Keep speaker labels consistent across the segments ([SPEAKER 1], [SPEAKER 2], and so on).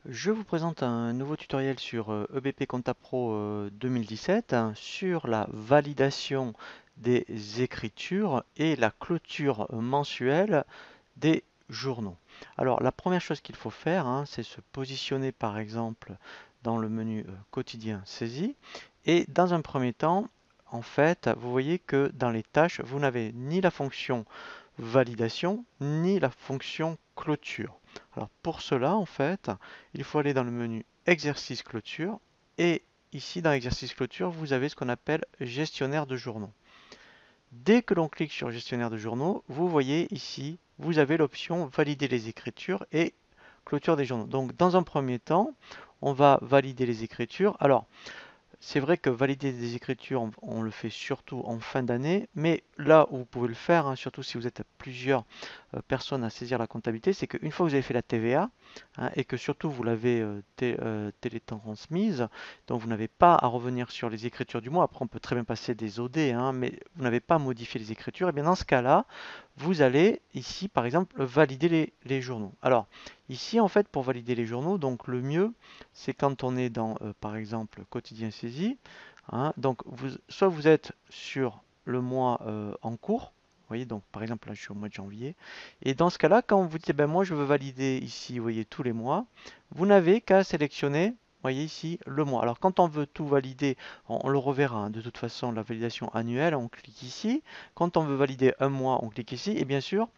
[SPEAKER 1] Je vous présente un nouveau tutoriel sur EBP Compta Pro 2017 sur la validation des écritures et la clôture mensuelle des journaux. Alors la première chose qu'il faut faire, c'est se positionner par exemple dans le menu quotidien saisie et dans un premier temps, en fait, vous voyez que dans les tâches, vous n'avez ni la fonction validation ni la fonction clôture. Alors pour cela, en fait, il faut aller dans le menu exercice clôture et ici dans exercice clôture, vous avez ce qu'on appelle gestionnaire de journaux. Dès que l'on clique sur gestionnaire de journaux, vous voyez ici, vous avez l'option valider les écritures et clôture des journaux. Donc dans un premier temps, on va valider les écritures. Alors c'est vrai que valider des écritures, on le fait surtout en fin d'année, mais là où vous pouvez le faire, surtout si vous êtes plusieurs personnes à saisir la comptabilité, c'est qu'une fois que vous avez fait la TVA et que surtout vous l'avez télétransmise, donc vous n'avez pas à revenir sur les écritures du mois. Après, on peut très bien passer des OD, mais vous n'avez pas à modifier les écritures. Et bien dans ce cas-là, vous allez ici, par exemple, valider les journaux. Alors ici, en fait, pour valider les journaux, donc le mieux, c'est quand on est dans, par exemple, quotidien saisie. Donc, soit vous êtes sur le mois en cours. Vous voyez, donc par exemple, là, je suis au mois de janvier. Et dans ce cas-là, quand vous dites, eh ben, moi, je veux valider ici, vous voyez, tous les mois, vous n'avez qu'à sélectionner, vous voyez ici, le mois. Alors, quand on veut tout valider, on le reverra, de toute façon, la validation annuelle, on clique ici. Quand on veut valider un mois, on clique ici. Et bien sûr,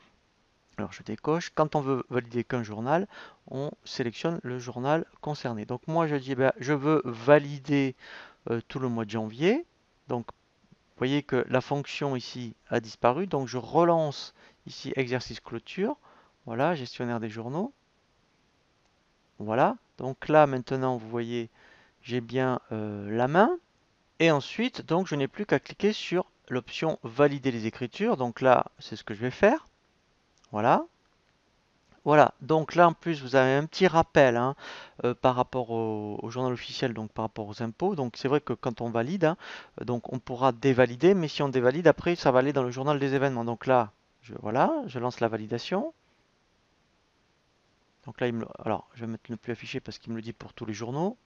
[SPEAKER 1] alors je décoche. Quand on veut valider qu'un journal, on sélectionne le journal concerné. Donc moi je dis je veux valider tout le mois de janvier. Donc vous voyez que la fonction ici a disparu. Donc je relance ici exercice clôture. Voilà, gestionnaire des journaux. Voilà. Donc là maintenant vous voyez j'ai bien la main. Et ensuite donc je n'ai plus qu'à cliquer sur l'option valider les écritures. Donc là c'est ce que je vais faire. Voilà. Voilà, donc là en plus vous avez un petit rappel par rapport au journal officiel, donc par rapport aux impôts. Donc c'est vrai que quand on valide, donc on pourra dévalider, mais si on dévalide après ça va aller dans le journal des événements. Donc là, voilà, je lance la validation. Donc là, alors je vais mettre ne plus afficher parce qu'il me le dit pour tous les journaux.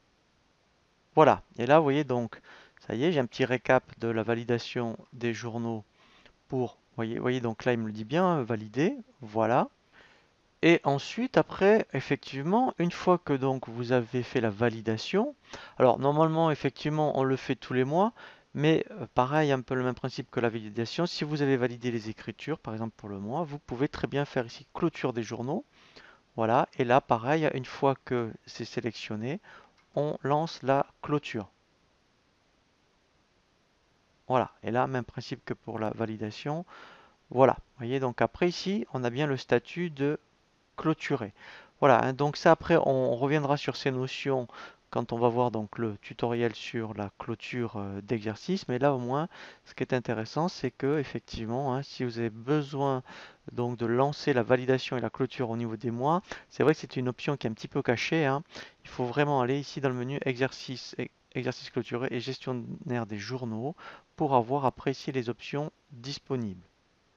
[SPEAKER 1] Voilà, et là vous voyez donc, ça y est, j'ai un petit récap de la validation des journaux pour, voyez donc là il me le dit bien, valider, voilà. Et ensuite, après, effectivement, une fois que donc vous avez fait la validation, alors normalement, effectivement, on le fait tous les mois, mais pareil, un peu le même principe que la validation. Si vous avez validé les écritures, par exemple pour le mois, vous pouvez très bien faire ici clôture des journaux. Voilà, et là, pareil, une fois que c'est sélectionné, on lance la clôture. Voilà, et là, même principe que pour la validation. Voilà, vous voyez, donc après ici, on a bien le statut de clôturer. Voilà, donc ça après on reviendra sur ces notions quand on va voir donc le tutoriel sur la clôture d'exercice, mais là au moins ce qui est intéressant c'est que effectivement si vous avez besoin donc de lancer la validation et la clôture au niveau des mois, c'est vrai que c'est une option qui est un petit peu cachée, il faut vraiment aller ici dans le menu exercice, exercice clôturé et gestionnaire des journaux pour avoir après ici les options disponibles.